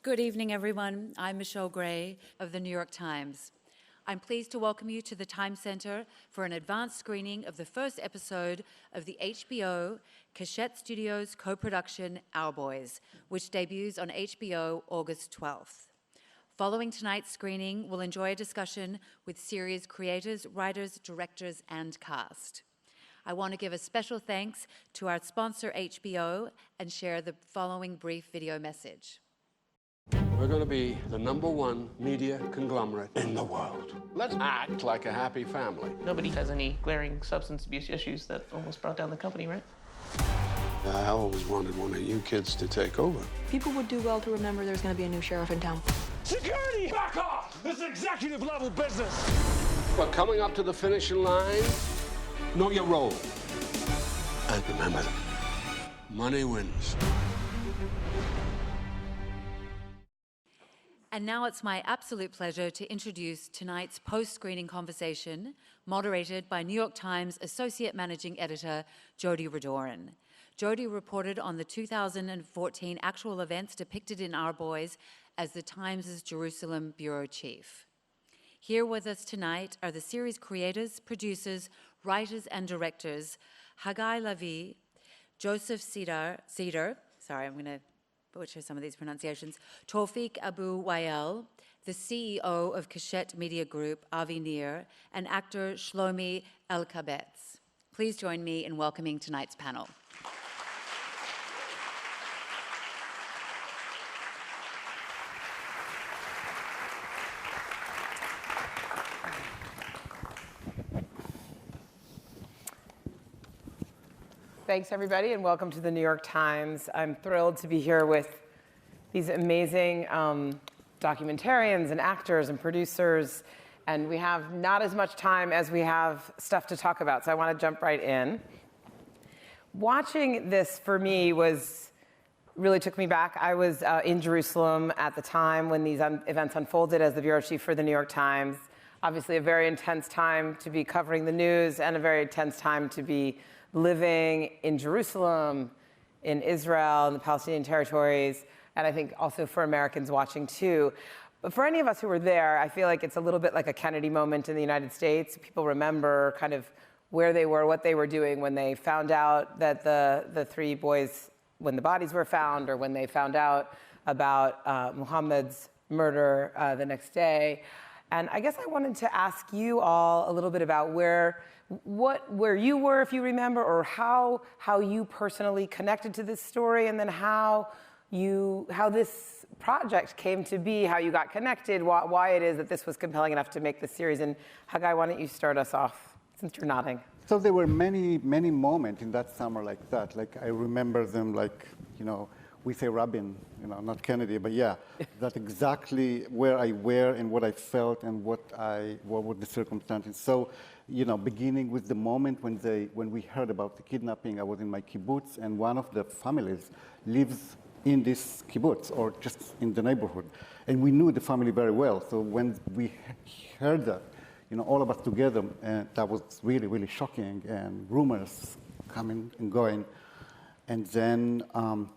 Good evening, everyone. I'm Michelle Gray of the New York Times. I'm pleased to welcome you to the Time Center for an advanced screening of the first episode of the HBO Cachette Studios co-production Our Boys, which debuts on HBO August 12th. Following tonight's screening, we'll enjoy a discussion with series creators, writers, directors, and cast. I want to give a special thanks to our sponsor, HBO, and share the following brief video message. We're going to be the #1 media conglomerate in the world. Let's act like a happy family. Nobody has any glaring substance abuse issues that almost brought down the company, right? I always wanted one of you kids to take over. People would do well to remember there's going to be a new sheriff in town. Security! Back off! This is executive level business. But coming up to the finishing line, know your role. And remember, money wins. And now it's my absolute pleasure to introduce tonight's post-screening conversation, moderated by New York Times Associate Managing Editor Jody Redoran. Jody reported on the 2014 actual events depicted in Our Boys as the Times' Jerusalem bureau chief. Here with us tonight are the series creators, producers, writers, and directors, Gabbai Levi, Joseph Cedar, sorry, I'm going to butcher some of these pronunciations, Tawfiq Abu Wael, the CEO of Cachette Media Group, Avi Nir, and actor Shlomi Elkabetz. Please join me in welcoming tonight's panel. Thanks, everybody, and welcome to the New York Times. I'm thrilled to be here with these amazing documentarians and actors and producers, and we have not as much time as we have stuff to talk about, so I want to jump right in. Watching this, for me, really took me back. I was in Jerusalem at the time when these events unfolded as the bureau chief for the New York Times. Obviously, a very intense time to be covering the news and a very intense time to be living in Jerusalem, in Israel, in the Palestinian territories, and I think also for Americans watching too. But for any of us who were there, I feel like it's a little bit like a Kennedy moment in the United States. People remember kind of where they were, what they were doing when they found out that the three boys, when the bodies were found, or when they found out about Muhammad's murder the next day. And I guess I wanted to ask you all a little bit about where you were, if you remember, or how you personally connected to this story, and then how this project came to be, how you got connected, why it is that this was compelling enough to make the series. And Gabbai, why don't you start us off, since you're nodding? So there were many moments in that summer like that. Like I remember them, like, we say Rabin, not Kennedy, but yeah, that's exactly where I were and what I felt and what were the circumstances. So, beginning with the moment when we heard about the kidnapping, I was in my kibbutz, and one of the families lives in this kibbutz or just in the neighborhood, and we knew the family very well. So when we heard that, all of us together, and that was really, really shocking, and rumors coming and going. And then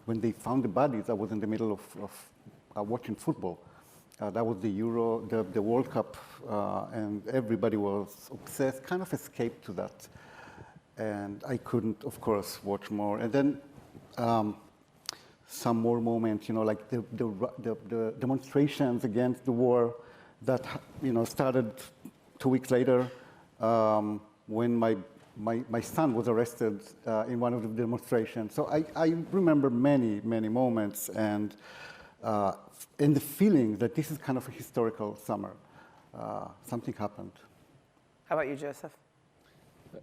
when they found the bodies, I was in the middle of watching football. That was the World Cup, and everybody was obsessed, kind of escaped to that. And I couldn't, of course, watch more. And then some more moments, like the demonstrations against the war that, started 2 weeks later when my son was arrested in one of the demonstrations. So I remember many moments, and the feeling that this is kind of a historical summer. Something happened. How about you, Joseph?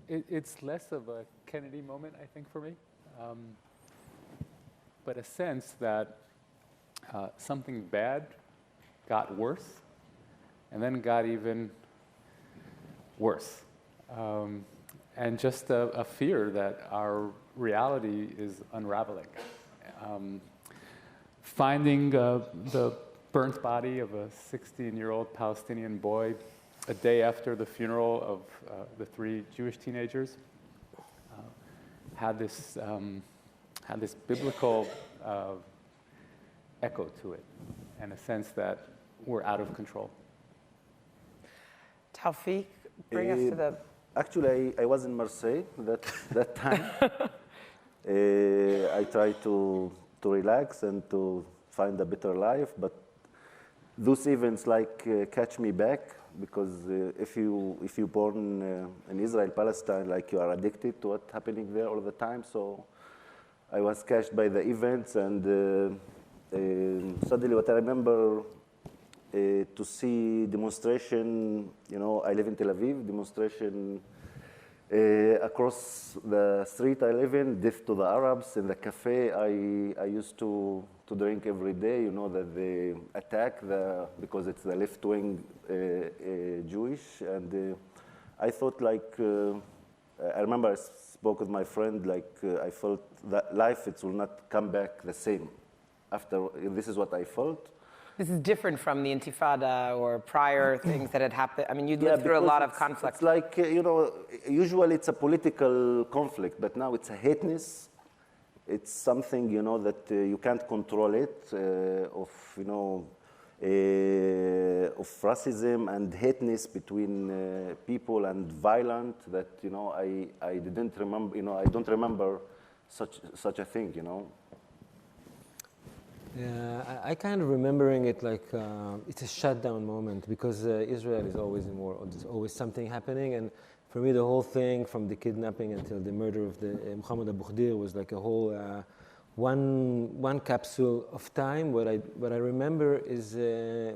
It's less of a Kennedy moment, I think, for me, but a sense that something bad got worse and then got even worse. And just a fear that our reality is unraveling. Finding the burnt body of a 16-year-old Palestinian boy a day after the funeral of the three Jewish teenagers had this biblical echo to it. and a sense that we're out of control. Tawfiq, bring us to the... Actually, I was in Marseille that time. I tried to relax and to find a better life, but those events catch me back, because if you born in Israel, Palestine, you are addicted to what's happening there all the time. So I was catched by the events, and suddenly what I remember to see demonstration, I live in Tel Aviv, demonstration across the street I live in, death to the Arabs. In the cafe I used to drink every day, that they attack because it's the left-wing Jewish. And I thought I remember I spoke with my friend, I felt that life, it will not come back the same after, this is what I felt. This is different from the Intifada or prior things that had happened. I mean, you lived through a lot of conflict. It's usually it's a political conflict, but now it's a hateness. It's something, that you can't control it, of racism and hateness between people, and violent, that, I didn't remember, I don't remember such a thing, Yeah, I kind of remembering it like it's a shutdown moment, because Israel is always in war. There's always something happening, and for me, the whole thing, from the kidnapping until the murder of the Muhammad Abu Khdeir, was like a whole one capsule of time. What I remember is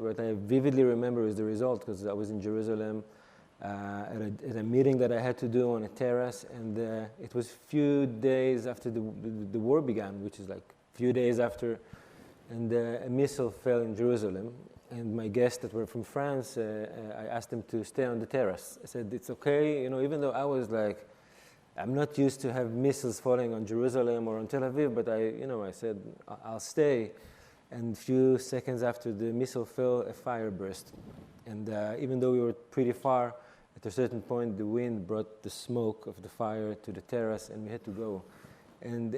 what I vividly remember is the result, because I was in Jerusalem at a meeting that I had to do on a terrace, and it was few days after the war began, which is like few days after. And a missile fell in Jerusalem, and my guests that were from France, I asked them to stay on the terrace. I said, it's okay, even though I was like, I'm not used to have missiles falling on Jerusalem or on Tel Aviv, but I said, I'll stay. And a few seconds after the missile fell, a fire burst. And even though we were pretty far, at a certain point, the wind brought the smoke of the fire to the terrace, and we had to go. And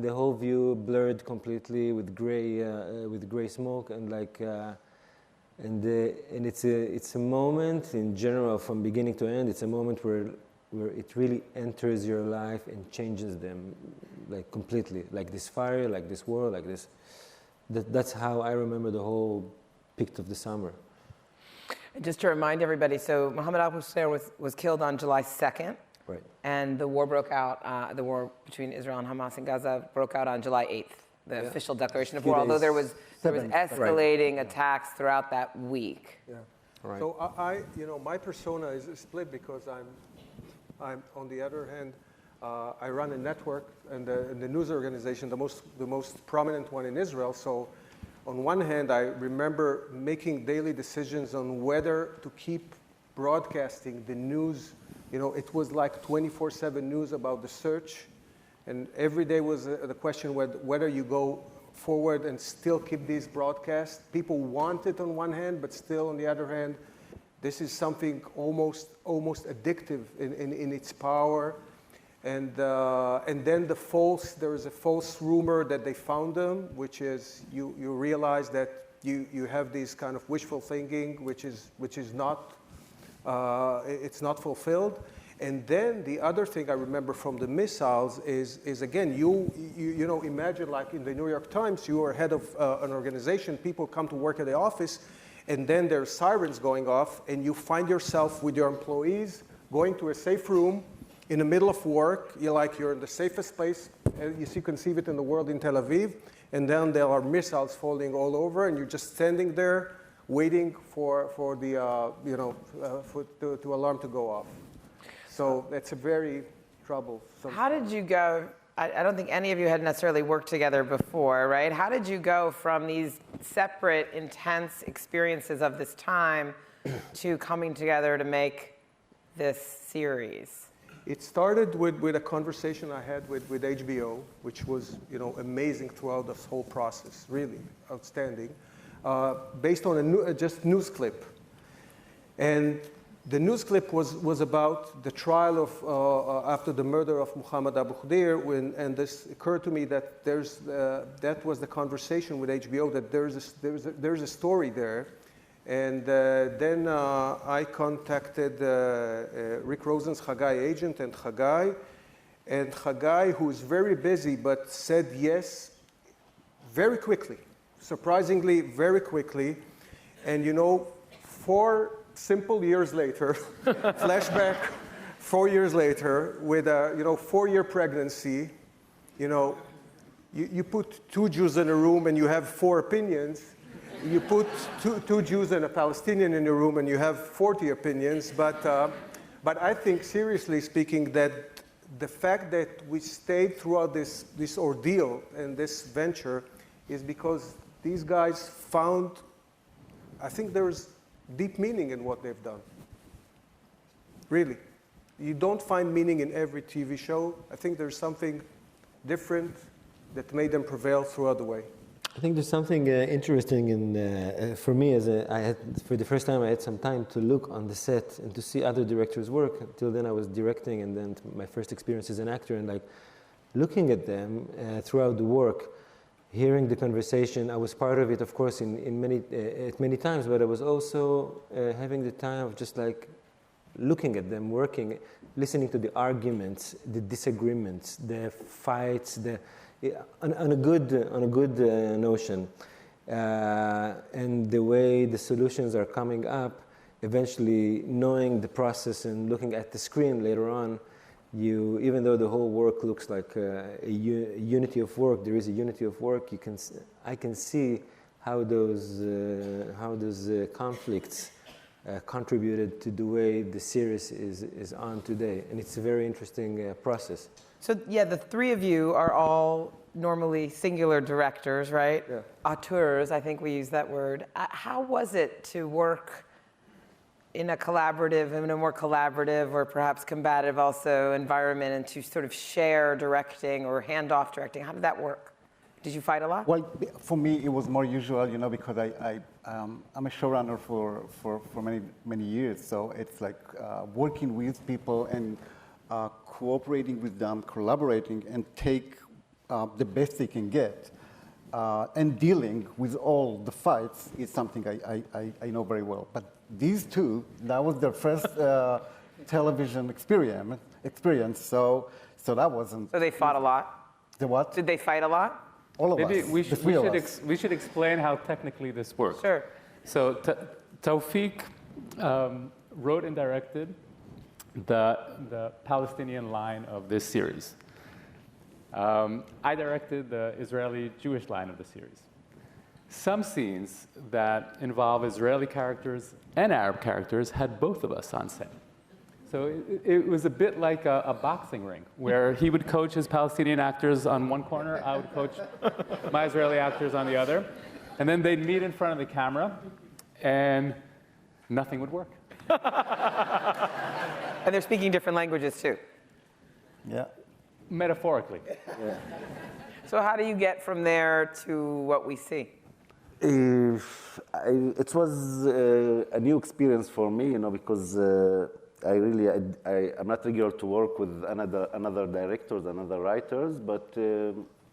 the whole view blurred completely with gray smoke, and it's a moment in general, from beginning to end. It's a moment where it really enters your life and changes them, completely. Like this fire, like this war, like this. That's how I remember the whole peak of the summer. Just to remind everybody, so Muhammad Abu Khdeir was killed on July 2nd. Right. And the war broke out, the war between Israel and Hamas in Gaza broke out on July 8th, the official declaration of war, although there was escalating attacks throughout that week. Yeah. Right. So my persona is split, because I'm on the other hand, I run a network and the news organization, the most prominent one in Israel. So on one hand, I remember making daily decisions on whether to keep broadcasting the news. It was like 24/7 news about the search, and every day was the question whether you go forward and still keep these broadcasts. People want it on one hand, but still on the other hand, this is something almost addictive in its power. And then there is a false rumor that they found them, which is you realize that you have these kind of wishful thinking, which is not. It's not fulfilled. And then the other thing I remember from the missiles is again, you imagine, like in the New York Times, you are head of an organization, people come to work at the office, and then there's sirens going off, and you find yourself with your employees going to a safe room in the middle of work. You're in the safest place, as you conceive it in the world, in Tel Aviv, and then there are missiles falling all over, and you're just standing there waiting for the alarm to go off. So that's a very troublesome. How did you go? I don't think any of you had necessarily worked together before, right? How did you go from these separate, intense experiences of this time to coming together to make this series? It started with a conversation I had with HBO, which was amazing throughout this whole process, really outstanding. Based on a just news clip. And the news clip was about the trial of after the murder of Muhammad Abu Khdeir, and this occurred to me that that was the conversation with HBO, that there's a story there. And then I contacted Rick Rosen's Gabbai agent and Gabbai, who is very busy, but said yes very quickly, surprisingly very quickly. And 4 simple years later, flashback 4 years later, with a 4-year pregnancy, you put 2 Jews in a room and you have 4 opinions. You put two Jews and a Palestinian in a room and you have 40 opinions. But I think, seriously speaking, that the fact that we stayed throughout this ordeal and this venture is because these guys found, I think there's deep meaning in what they've done. Really. You don't find meaning in every TV show. I think there's something different that made them prevail throughout the way. I think there's something interesting in, for me, for the first time I had some time to look on the set and to see other directors' work. Until then I was directing, and then my first experience as an actor, and looking at them throughout the work, hearing the conversation. I was part of it, of course, at many times, but I was also having the time of just looking at them working, listening to the arguments, the disagreements, the fights, on a good notion, and the way the solutions are coming up. Eventually, knowing the process and looking at the screen later on, even though the whole work looks like a unity of work, there is a unity of work. I can see how those conflicts contributed to the way the series is on today, and it's a very interesting process. So yeah, the 3 of you are all normally singular directors, right? Yeah. Auteurs, I think we use that word. How was it to work in a more collaborative or perhaps combative also environment, and to sort of share directing or hand-off directing? How did that work? Did you fight a lot? Well, for me, it was more usual, because I'm a showrunner for many years. So it's like working with people and cooperating with them, collaborating, and take the best they can get. And dealing with all the fights is something I know very well. But these 2, that was their first television experience. So that wasn't. So they fought a lot? The what? Did they fight a lot? All of Maybe us. we should explain how technically this works. Sure. So Tawfiq wrote and directed the Palestinian line of this series. I directed the Israeli-Jewish line of the series. Some scenes that involve Israeli characters and Arab characters had both of us on set. So it was a bit like a boxing ring, where he would coach his Palestinian actors on one corner, I would coach my Israeli actors on the other, and then they'd meet in front of the camera, and nothing would work. And they're speaking different languages too. Yeah. Metaphorically. Yeah. So how do you get from there to what we see? It was a new experience for me, because I'm not regular to work with another directors, another writers, but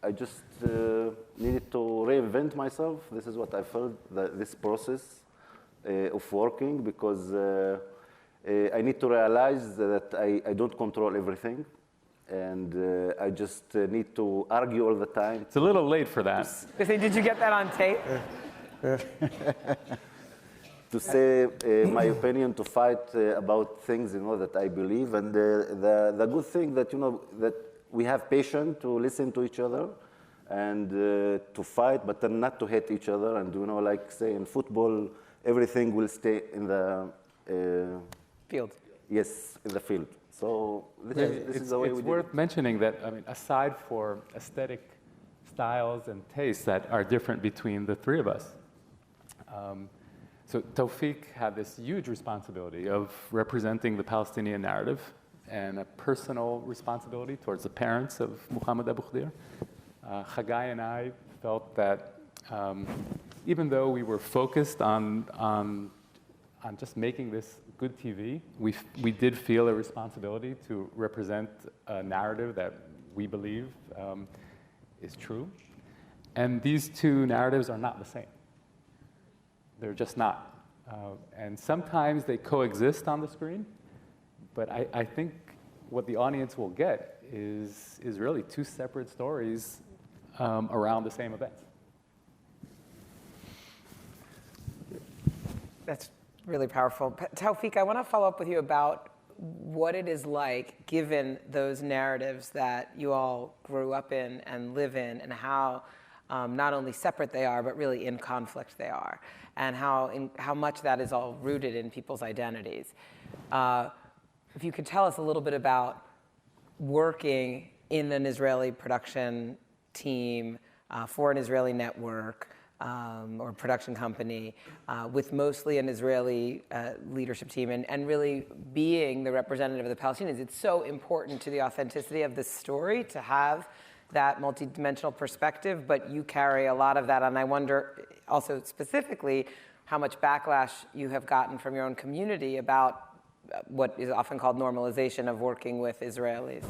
I just needed to reinvent myself. This is what I felt, this process of working, because I need to realize that I don't control everything. And I just need to argue all the time. It's a little late for that. Did you get that on tape? To say my opinion, to fight about things, that I believe. And the good thing that, that we have patience to listen to each other and to fight, but then not to hate each other. And, like say in football, everything will stay in the field. Yes, in the field. So this is the way we do it. It's worth mentioning that, aside for aesthetic styles and tastes that are different between the 3 of us, so Tawfiq had this huge responsibility of representing the Palestinian narrative and a personal responsibility towards the parents of Muhammad Abu Khdeir. Gabbai and I felt that even though we were focused on just making good TV. We did feel a responsibility to represent a narrative that we believe is true. And these two narratives are not the same. They're just not. And sometimes they coexist on the screen, but I think what the audience will get is really two separate stories around the same events. That's really powerful. Tawfiq, I want to follow up with you about what it is like, given those narratives that you all grew up in and live in, and how not only separate they are, but really in conflict they are, and how much that is all rooted in people's identities. If you could tell us a little bit about working in an Israeli production team for an Israeli network, or production company with mostly an Israeli leadership team, and really being the representative of the Palestinians. It's so important to the authenticity of the story to have that multidimensional perspective, but you carry a lot of that. And I wonder also specifically how much backlash you have gotten from your own community about what is often called normalization of working with Israelis.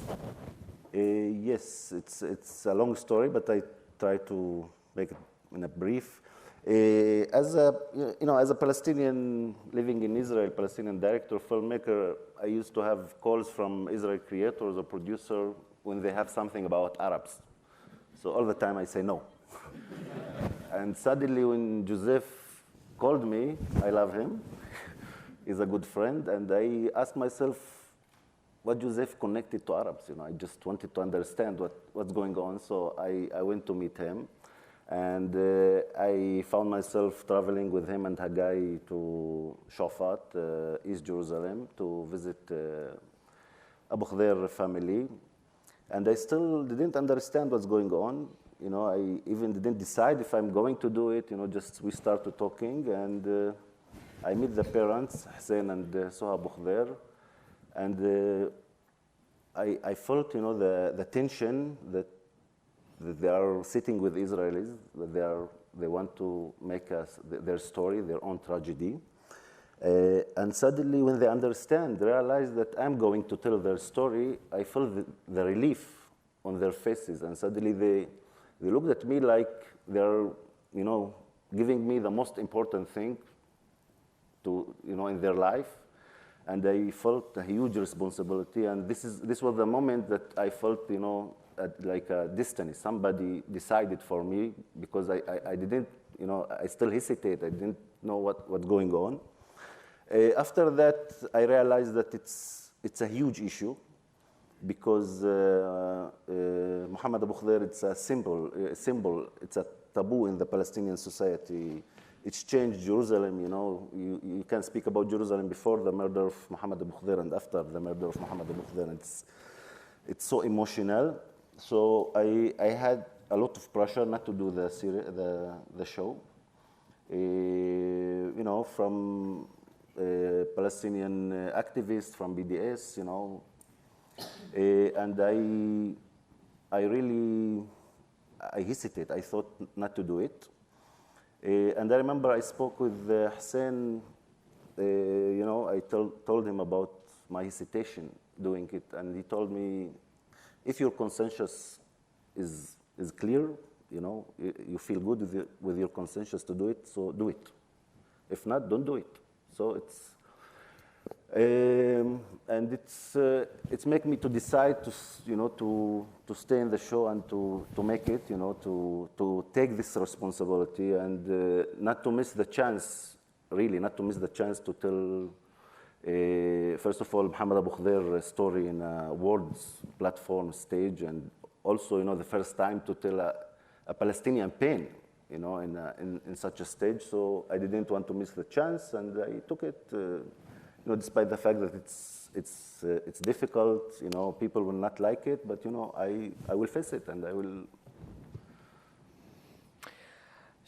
Yes, it's a long story, but I try to make it in a brief. As a Palestinian living in Israel, Palestinian director, filmmaker, I used to have calls from Israel creators or producers when they have something about Arabs. So all the time I say no. And suddenly when Joseph called me, I love him, he's a good friend, and I asked myself, what Joseph connected to Arabs? I just wanted to understand what's going on, so I went to meet him. And I found myself traveling with him and Haggai to Shafat, East Jerusalem, to visit Abu Khdeir family. And I still didn't understand what's going on. I even didn't decide if I'm going to do it. Just we started talking, and I meet the parents, Hussein and Soha Abu Khdeir, and I felt, the tension that they are sitting with Israelis, that they want to make their story, their own tragedy. And suddenly when they realize that I'm going to tell their story, I feel the relief on their faces. And suddenly they looked at me like they're, giving me the most important thing in their life. And I felt a huge responsibility. And this was the moment that I felt, like a destiny. Somebody decided for me, because I didn't, I still hesitate. I didn't know what's going on. After that, I realized that it's a huge issue, because Muhammad Abu Khdeir, it's a symbol, it's a taboo in the Palestinian society. It's changed Jerusalem, you can speak about Jerusalem before the murder of Muhammad Abu Khdeir and after the murder of Muhammad Abu Khdeir. It's so emotional. So I had a lot of pressure not to do the show. From Palestinian activists, from BDS, and I hesitated. I thought not to do it. And I remember I spoke with Hussein. I told him about my hesitation doing it, and he told me, if your conscience is clear, you feel good with your conscience to do it, so do it. If not, don't do it. So and it's make me to decide to stay in the show and to make it, to take this responsibility and not to miss the chance, really, not to miss the chance to tell. First of all, Muhammad Abu Khdeir's story in a world platform stage, and also, the first time to tell a Palestinian pain, in such a stage. So I didn't want to miss the chance, and I took it, despite the fact that it's difficult, people will not like it, but I will face it, and I will.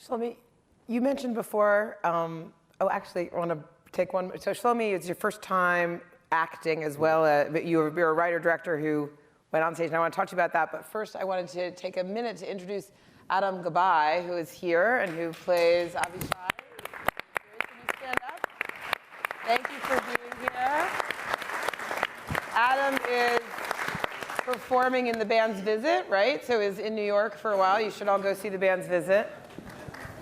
Shlomi, you mentioned before. Actually, I want to take one. So Shlomi, it's your first time acting as well. You're a writer-director who went on stage, and I want to talk to you about that. But first, I wanted to take a minute to introduce Adam Gabbai, who is here and who plays Avishai. Can you stand up? Thank you for being performing in the band's Visit, right? So it was in New York for a while. You should all go see the band's Visit.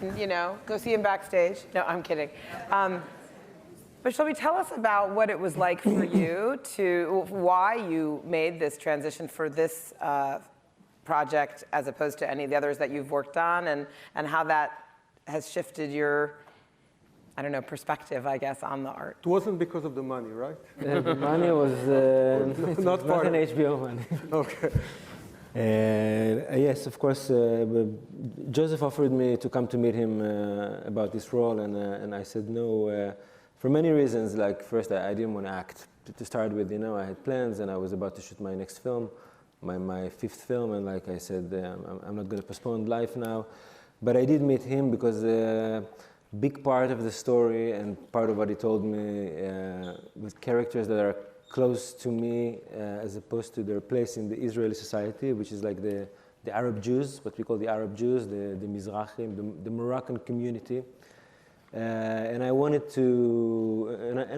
And, you know, go see him backstage. No, I'm kidding. But Shelby, tell us about what it was like for you why you made this transition for this project as opposed to any of the others that you've worked on, and how that has shifted your, I don't know, perspective, I guess, on the art. It wasn't because of the money, right? The money was not not an HBO money. Okay. Yes, of course, Joseph offered me to come to meet him about this role, and I said no. For many reasons, like first, I didn't want to act. To start with, you know, I had plans and I was about to shoot my next film, my fifth film, and like I said, I'm not going to postpone life now. But I did meet him because a big part of the story and part of what he told me with characters that are close to me as opposed to their place in the Israeli society, which is like the Arab Jews, what we call the Arab Jews, the Mizrahim, the Moroccan community. And I wanted to,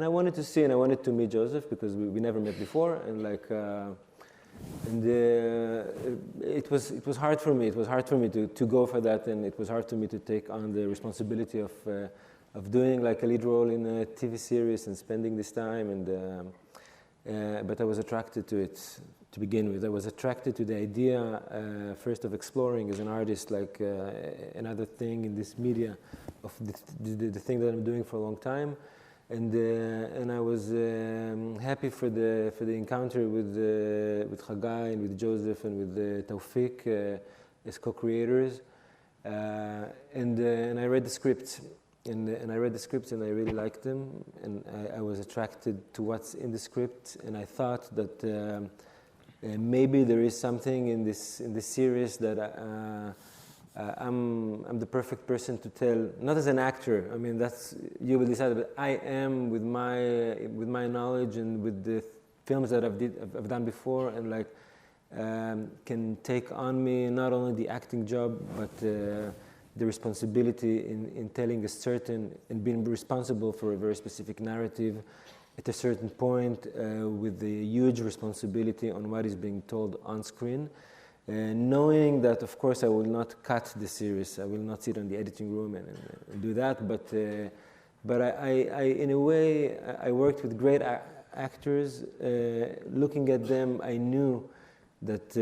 I wanted to see, and I wanted to meet Joseph because we never met before, and like, it was hard for me. It was hard for me to go for that, and it was hard for me to take on the responsibility of doing like a lead role in a TV series and spending this time. And but I was attracted to it to begin with. I was attracted to the idea first of exploring as an artist, like another thing in this media, of the thing that I'm doing for a long time, and I was happy for the encounter with Gabbai and with Joseph and with Tawfiq as co-creators, and I read the script, and I read the scripts and I really liked them, and I was attracted to what's in the script, and I thought that maybe there is something in this series that I'm the perfect person to tell, not as an actor. I mean, that's you will decide. But I am with my knowledge and with the films that I've done before, and like can take on me not only the acting job but the responsibility in telling a certain and being responsible for a very specific narrative at a certain point, with the huge responsibility on what is being told on screen. Knowing that, of course, I will not cut the series. I will not sit in the editing room and do that. But I, in a way, I worked with great actors. Looking at them, I knew that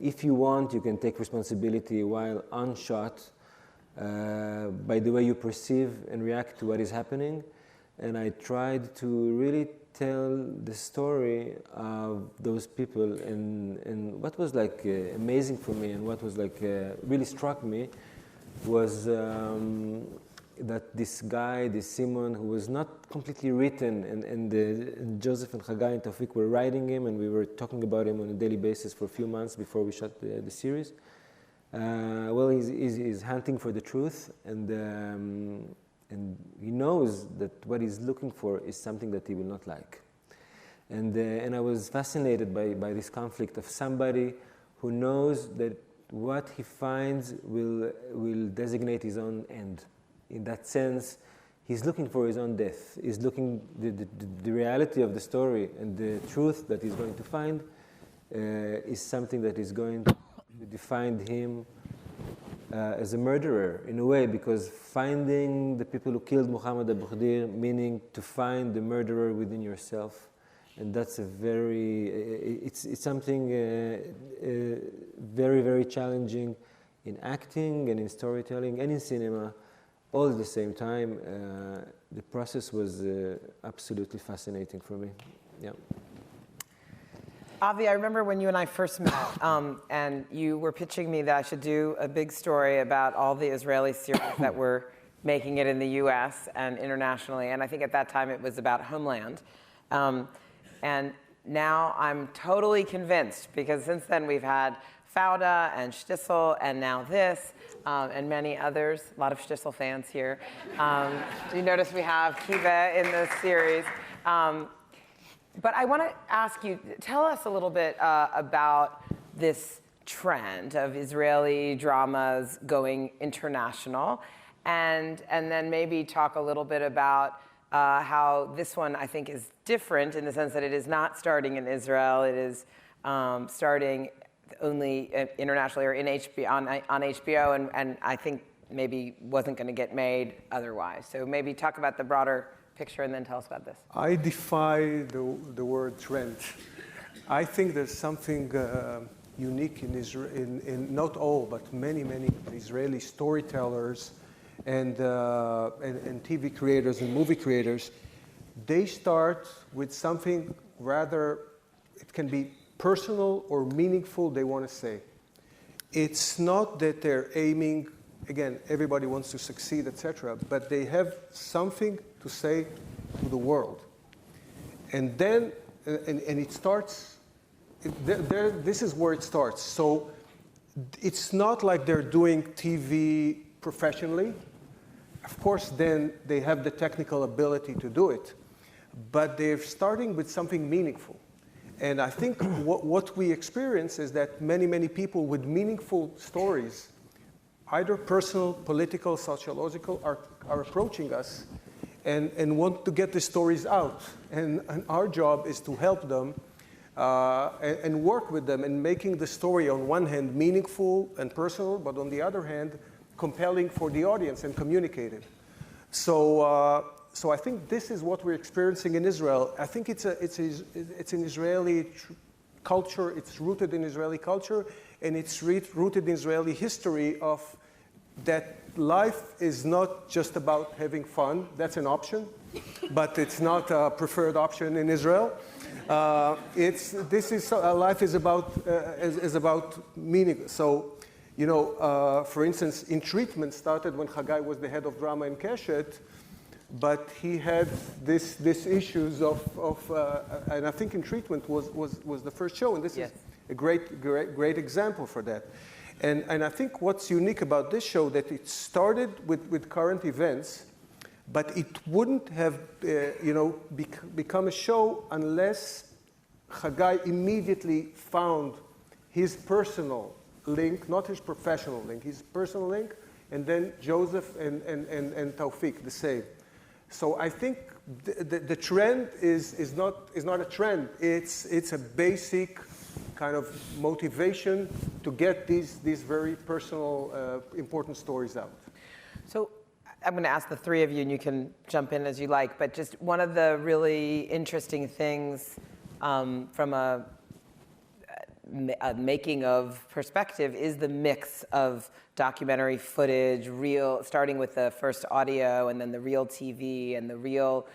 if you want, you can take responsibility while on shot by the way you perceive and react to what is happening. And I tried to really tell the story of those people, and what was like amazing for me and what was like really struck me was that this guy, this Simon, who was not completely written, and Joseph and Gabbai and Tawfiq were writing him, and we were talking about him on a daily basis for a few months before we shot the series. Well, he's hunting for the truth, and he knows that what he's looking for is something that he will not like. And I was fascinated by this conflict of somebody who knows that what he finds will designate his own end. In that sense, he's looking for his own death. He's looking the reality of the story, and the truth that he's going to find is something that is going to define him as a murderer, in a way, because finding the people who killed Muhammad Abu Khdeir, meaning to find the murderer within yourself, and that's a very, it's something very, very challenging in acting and in storytelling and in cinema, all at the same time. The process was absolutely fascinating for me. Yeah. Avi, I remember when you and I first met, and you were pitching me that I should do a big story about all the Israeli series that were making it in the U.S. and internationally, and I think at that time it was about Homeland. And now I'm totally convinced, because since then we've had Fauda and Shtisel, and now this, and many others. A lot of Shtisel fans here. Do you notice we have Kiva in this series? But I want to ask you, tell us a little bit about this trend of Israeli dramas going international, and then maybe talk a little bit about how this one, I think, is different in the sense that it is not starting in Israel. It is starting only internationally or in HBO, on HBO, and I think maybe wasn't going to get made otherwise. So maybe talk about the broader picture and then tell us about this. I defy the word trend. I think there's something unique in Israel, in not all, but many Israeli storytellers and TV creators and movie creators. They start with something rather, it can be personal or meaningful they want to say. It's not that they're aiming, again, everybody wants to succeed, etc., but they have something to say to the world. And then, and it starts, this is where it starts. So it's not like they're doing TV professionally. Of course, then they have the technical ability to do it. But they're starting with something meaningful. And I think what we experience is that many people with meaningful stories, either personal, political, sociological, are approaching us and want to get the stories out. And our job is to help them and work with them in making the story, on one hand, meaningful and personal, but on the other hand, compelling for the audience and communicative. So I think this is what we're experiencing in Israel. I think it's an Israeli culture. It's rooted in Israeli culture, and it's rooted in Israeli history of that life is not just about having fun. That's an option, but it's not a preferred option in Israel. Life is about meaning. So, for instance, In Treatment started when Gabbai was the head of drama in Keshet, but he had this issues of and I think In Treatment was the first show, and this is a great example for that. And I think what's unique about this show that it started with current events, but it wouldn't have become a show unless Gabbai immediately found his personal link, not his professional link, his personal link, and then Joseph and Taufik the same. So I think the trend is not a trend. It's a basic kind of motivation to get these very personal, important stories out. So I'm going to ask the three of you, and you can jump in as you like, but just one of the really interesting things from a making of perspective is the mix of documentary footage, starting with the first audio and then the real TV and the real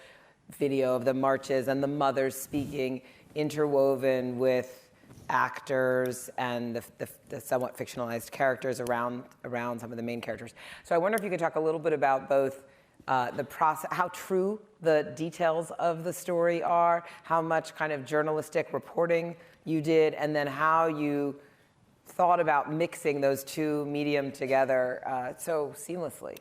video of the marches and the mothers speaking, interwoven with actors and the somewhat fictionalized characters around some of the main characters. So I wonder if you could talk a little bit about both the process, how true the details of the story are, how much kind of journalistic reporting you did, and then how you thought about mixing those two medium together so seamlessly.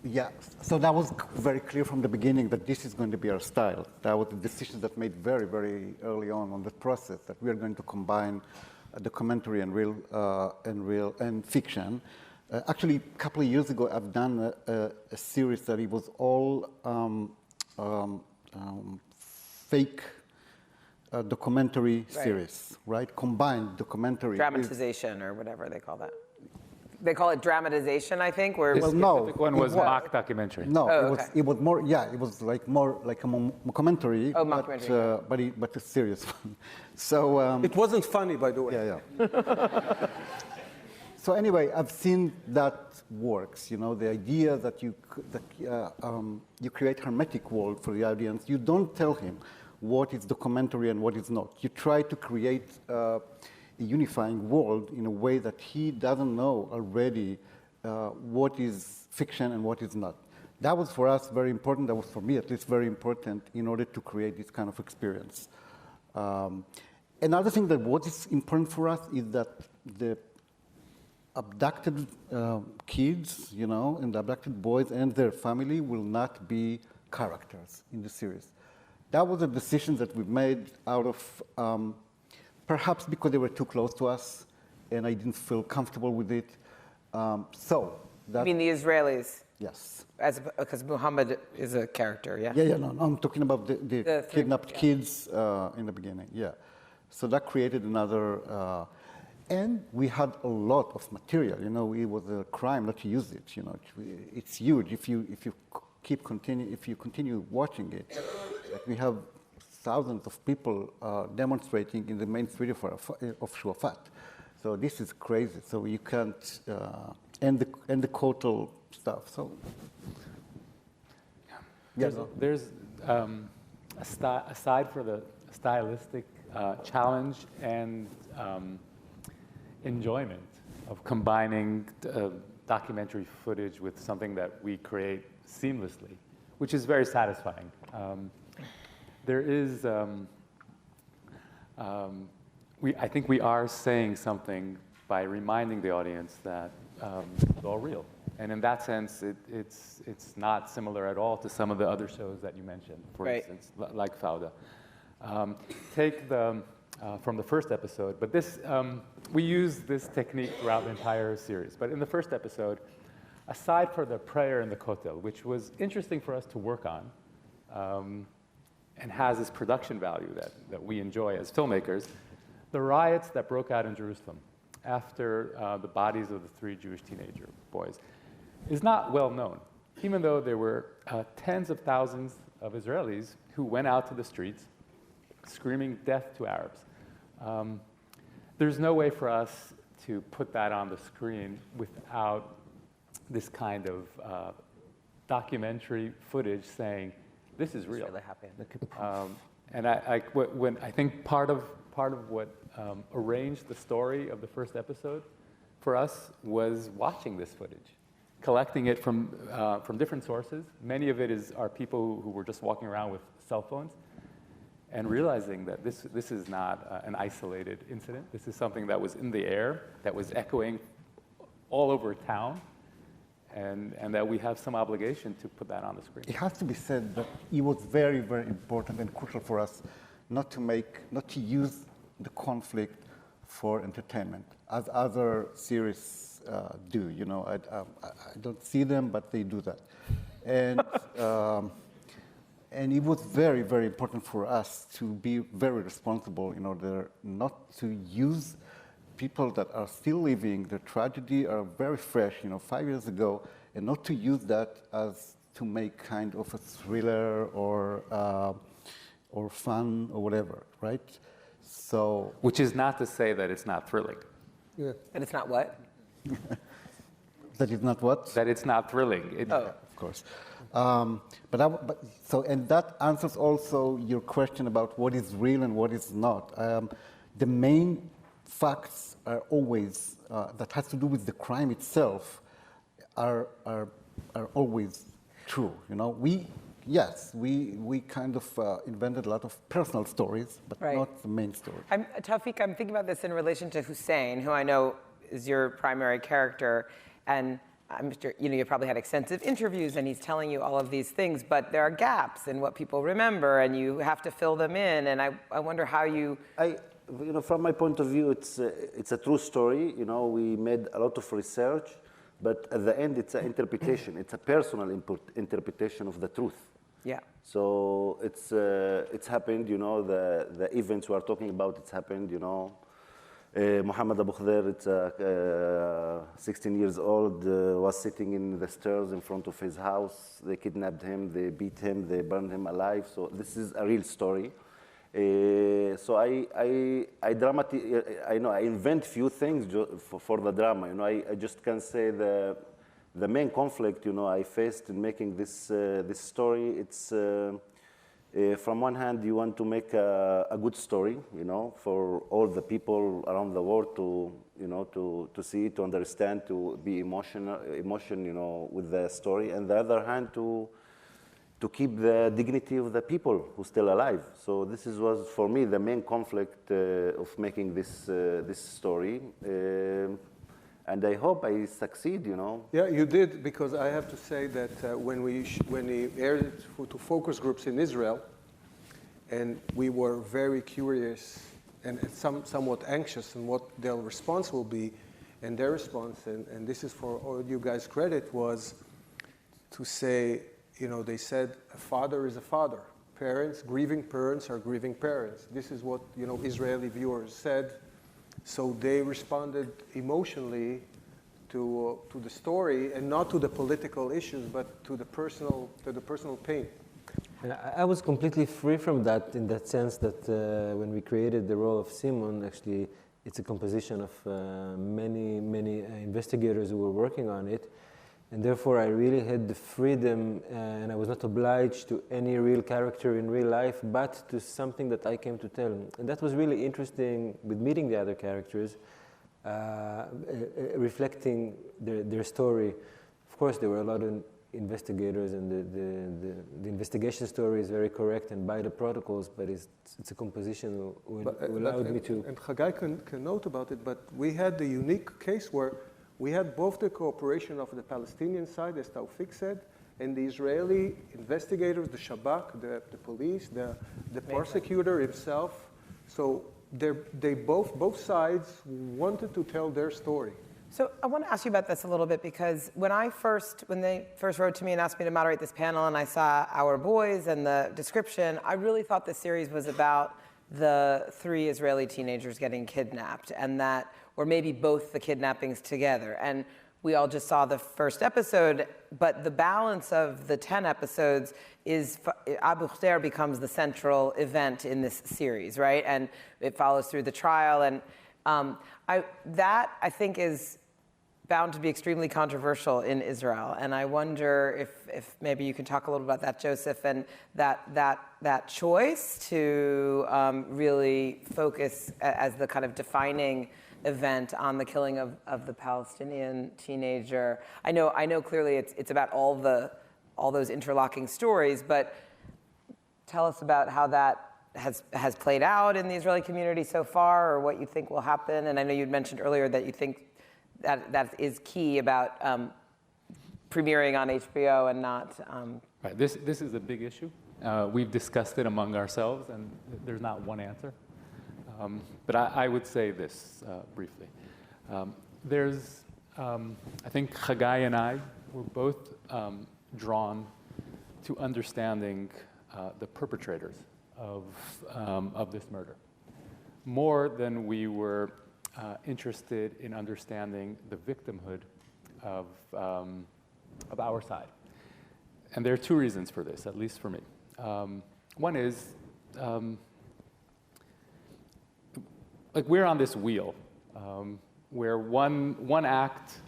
Yeah, so that was very clear from the beginning that this is going to be our style. That was the decision that made very early on the process, that we are going to combine documentary and fiction. Actually, a couple of years ago, I've done a series that it was all fake documentary series, right? Combined documentary. Dramatization or whatever they call that. They call it dramatization, I think. Where this specific one was mock documentary. No, it was more. Yeah, it was more like a mockumentary. Oh, mockumentary. But a serious one. So it wasn't funny, by the way. Yeah. So anyway, I've seen that works. The idea that you create hermetic world for the audience. You don't tell him what is documentary and what is not. You try to create a unifying world in a way that he doesn't know already what is fiction and what is not. That was for us very important. That was for me at least very important in order to create this kind of experience. Another thing that what is important for us is that the abducted kids, and the abducted boys and their family will not be characters in the series. That was a decision that we made out of perhaps because they were too close to us, and I didn't feel comfortable with it. You mean the Israelis? Yes. Because Muhammad is a character, yeah? Yeah, no, I'm talking about the kidnapped kids in the beginning, yeah. So that created another, and we had a lot of material. You know, it was a crime not to use it. You know, it's huge if you continue watching it. Like we have thousands of people demonstrating in the main street of Shuafat. So this is crazy. So you can't and the coastal stuff. So yeah, there's aside for the stylistic challenge and enjoyment of combining documentary footage with something that we create seamlessly, which is very satisfying. There is, I think we are saying something by reminding the audience that it's all real. And in that sense, it's not similar at all to some of the other shows that you mentioned, for instance, like Fauda. Take from the first episode, but this, we use this technique throughout the entire series. But in the first episode, aside for the prayer in the Kotel, which was interesting for us to work on, and has this production value that we enjoy as filmmakers, the riots that broke out in Jerusalem after the bodies of the 3 Jewish teenager boys is not well known, even though there were tens of thousands of Israelis who went out to the streets screaming death to Arabs. There's no way for us to put that on the screen without this kind of documentary footage saying, this is real. Really happened. And I think part of what arranged the story of the first episode for us was watching this footage, collecting it from different sources. Many of it are people who were just walking around with cell phones, and realizing that this is not an isolated incident. This is something that was in the air, that was echoing all over town, and that we have some obligation to put that on the screen. It has to be said that it was very, very important and crucial for us not to use the conflict for entertainment, as other series do. You know, I don't see them, but they do that, and it was very, very important for us to be very responsible in order not to use people that are still living, their tragedy are very fresh, 5 years ago, and not to use that as to make kind of a thriller or fun or whatever, right? So, which is not to say that it's not thrilling. Yeah. And it's not what? That it's not what? That it's not thrilling. Of course. And that answers also your question about what is real and what is not. The main facts are always that has to do with the crime itself are always true. We kind of invented a lot of personal stories, but not the main story. Tawfiq, I'm thinking about this in relation to Hussein, who I know is your primary character, and I'm sure you probably had extensive interviews, and he's telling you all of these things, but there are gaps in what people remember, and you have to fill them in. And I wonder how you. From my point of view, it's a true story. We made a lot of research, but at the end, it's an interpretation. It's a personal interpretation of the truth. Yeah. So it's happened. The events we are talking about. It's happened. Muhammad Abu Khdeir, it's 16 years old, was sitting in the stairs in front of his house. They kidnapped him, they beat him, they burned him alive. So this is a real story. So I invent few things for the drama. I just can say the main conflict I faced in making this story. It's from one hand, you want to make a good story, for all the people around the world to see, to understand, to be emotion, with the story. And the other hand, to keep the dignity of the people who are still alive. So this was for me the main conflict of making this story. And I hope I succeed, Yeah, you did, because I have to say that when we aired it to focus groups in Israel, and we were very curious and somewhat anxious on what their response will be, and their response, and this is for all you guys credit, was to say, they said a father is a father. parents, grieving parents are grieving parents. This is what Israeli viewers said. So they responded emotionally to the story, and not to the political issues, but to the personal pain. And I was completely free from that, in that sense that when we created the role of Simon, actually, it's a composition of many investigators who were working on it. And therefore, I really had the freedom, and I was not obliged to any real character in real life, but to something that I came to tell. And that was really interesting with meeting the other characters, reflecting their story. Of course, there were a lot of investigators, and the investigation story is very correct and by the protocols, but it's a composition who allowed me to. And Gabbai can note about it, but we had the unique case where we had both the cooperation of the Palestinian side, as Taufik said, and the Israeli investigators, the Shabak, the police, the prosecutor himself. So they both sides wanted to tell their story. So I want to ask you about this a little bit, because when they first wrote to me and asked me to moderate this panel, and I saw Our Boys and the description, I really thought the series was about the 3 Israeli teenagers getting kidnapped, and that, or maybe both the kidnappings together. And we all just saw the first episode, but the balance of the 10 episodes is Abu Khdeir becomes the central event in this series, right? And it follows through the trial, and I think is bound to be extremely controversial in Israel. And I wonder if maybe you can talk a little about that, Joseph, and that choice to really focus as the kind of defining event on the killing of the Palestinian teenager. I know clearly it's about all those interlocking stories, but tell us about how that has played out in the Israeli community so far, or what you think will happen. And I know you'd mentioned earlier that you think that is key about premiering on HBO and not. Right. This is a big issue. We've discussed it among ourselves, and there's not one answer. But I would say this briefly. I think Gabbai and I were both drawn to understanding the perpetrators of this murder, more than we were interested in understanding the victimhood of our side. And there are 2 reasons for this, at least for me. One is, like, we're on this wheel where one act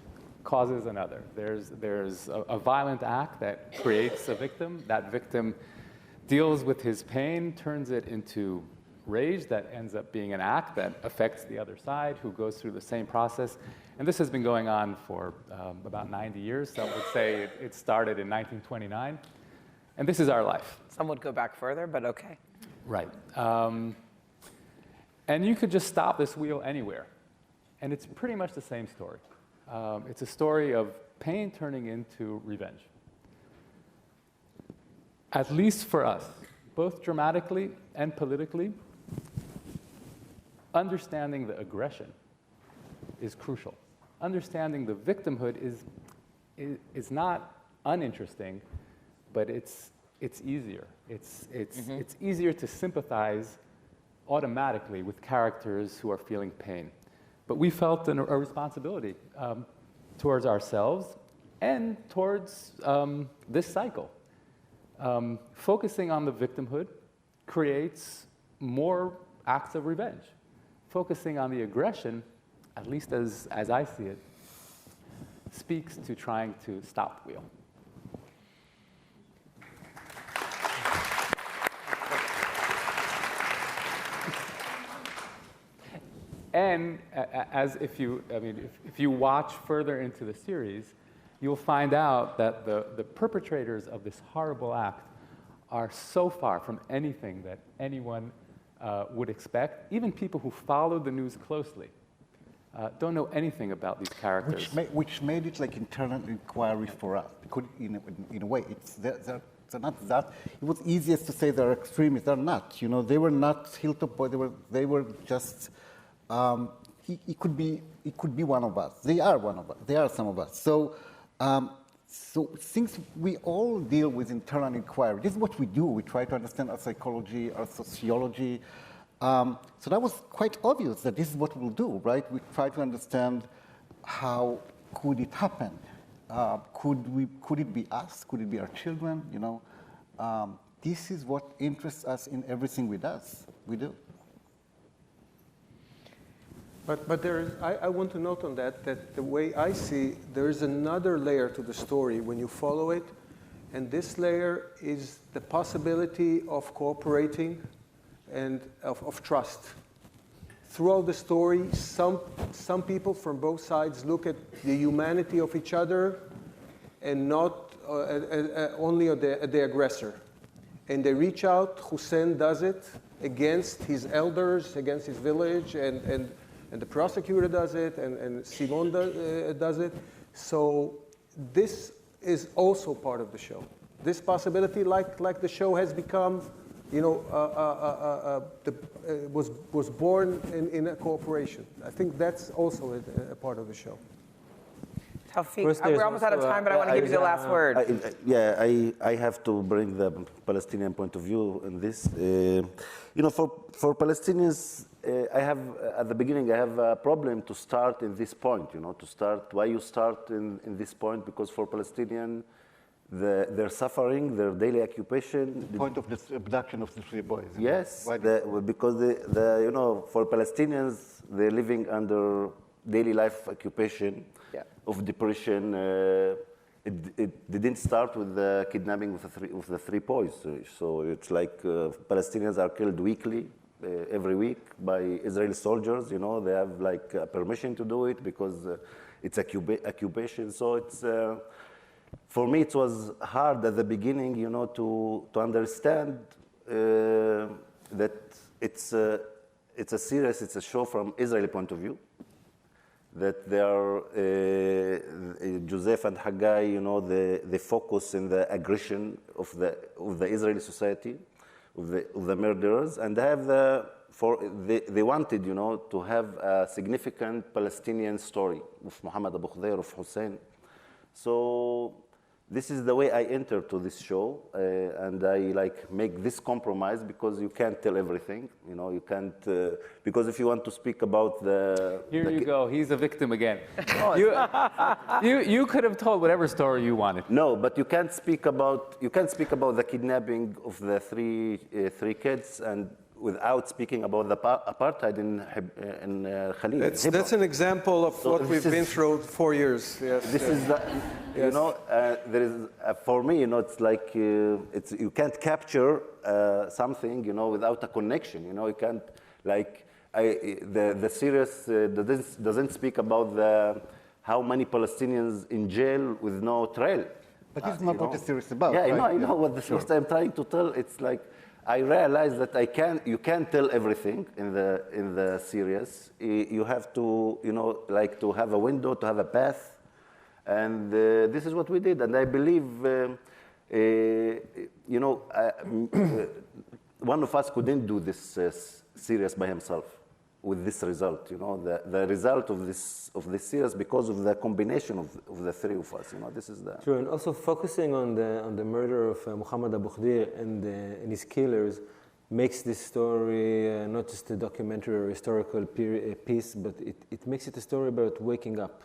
causes another. There's a violent act that creates a victim. That victim deals with his pain, turns it into rage that ends up being an act that affects the other side, who goes through the same process. And this has been going on for about 90 years. Some would say it started in 1929. And this is our life. Some would go back further, but okay. Right. And you could just stop this wheel anywhere. And it's pretty much the same story. It's a story of pain turning into revenge. At least for us, both dramatically and politically, understanding the aggression is crucial. Understanding the victimhood is not uninteresting, but it's easier. It's easier to sympathize automatically with characters who are feeling pain. But we felt a responsibility towards ourselves and towards this cycle. Focusing on the victimhood creates more acts of revenge. Focusing on the aggression, at least as I see it, speaks to trying to stop the wheel. And if you watch further into the series, you'll find out that the perpetrators of this horrible act are so far from anything that anyone would expect. Even people who follow the news closely don't know anything about these characters. Which made it like internal inquiry for us. Because in a way, they're not that. It was easiest to say they're extremists. They're not. You know, they were not hilltop boys. They were just. It could be one of us. They are one of us. They are some of us. So So since we all deal with internal inquiry, this is what we do. We try to understand our psychology, our sociology. So that was quite obvious that this is what we'll do, right? We try to understand how could it happen. Could it be us? Could it be our children? You know, this is what interests us in everything we do. But there is, I want to note on that the way I see, there is another layer to the story when you follow it, and this layer is the possibility of cooperating and of trust. Throughout the story, some people from both sides look at the humanity of each other and not only at the aggressor. And they reach out, Hussein does it, against his elders, against his village, and the prosecutor does it, and Simon does it. So this is also part of the show. This possibility, like the show has become, you know, was born in a cooperation. I think that's also a part of the show. Tawfiq, we're almost out of time, but I want to give you the last word. I have to bring the Palestinian point of view in this. You know, for Palestinians, I have, at the beginning, I have a problem to start in this point, you know, why you start in this point, because for Palestinian, their suffering, their daily occupation. The point of the abduction of the 3 boys. Yes, because you know, for Palestinians, they're living under daily life occupation of depression. It didn't start with the kidnapping of the 3 boys. So it's like Palestinians are killed weekly, every week by Israeli soldiers. You know, they have like permission to do it because it's occupation. So it's. For me, it was hard at the beginning, you know, to understand that it's a series, it's a show from Israeli point of view. That they are Joseph and Haggai, you know, they focus in the aggression of the Israeli society, of the murderers, and they have they wanted, you know, to have a significant Palestinian story of Muhammad Abu Khdeir, of Hussein. So this is the way I enter to this show, and I like make this compromise because you can't tell everything, you know. You can't because if you want to speak about here you go, he's a victim again. You could have told whatever story you wanted. No, but you can't speak about the kidnapping of the three kids and without speaking about the apartheid in Khalil. That's an example of what we've been through 4 years. Yes. This is the, you know, there is for me, you know, it's like you can't capture something, you know, without a connection. You know, you can't like the series doesn't speak about how many Palestinians in jail with no trial. But this is not what the series is about. Yeah, right? I know what the series I'm trying to tell. It's like. I realized that you can't tell everything in the series. You have to, you know, like to have a window, to have a path, and this is what we did. And I believe, you know, one of us couldn't do this series by himself with this result. You know, the result of this series because of the combination of the 3 of us. You know, this is the true. And also focusing on the murder of Muhammad Abu Khdeir and his killers makes this story not just a documentary or historical piece, but it makes it a story about waking up.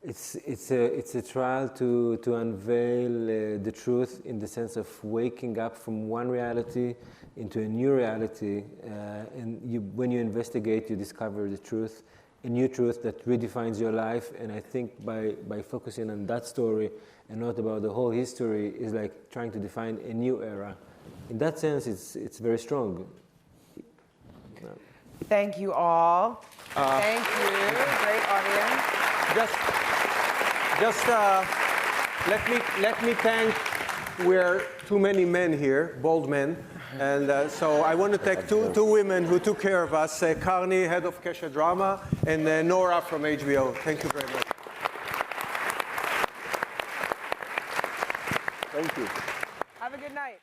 It's a trial to unveil the truth in the sense of waking up from one reality into a new reality, and when you investigate, you discover the truth, a new truth that redefines your life. And I think by focusing on that story and not about the whole history is like trying to define a new era. In that sense, it's very strong. Thank you all. Thank you. Great audience. Just let me thank. We're too many men here, bold men, and so I want to thank two women who took care of us, Karni, head of Kesha Drama, and Nora from HBO. Thank you very much. Thank you. Have a good night.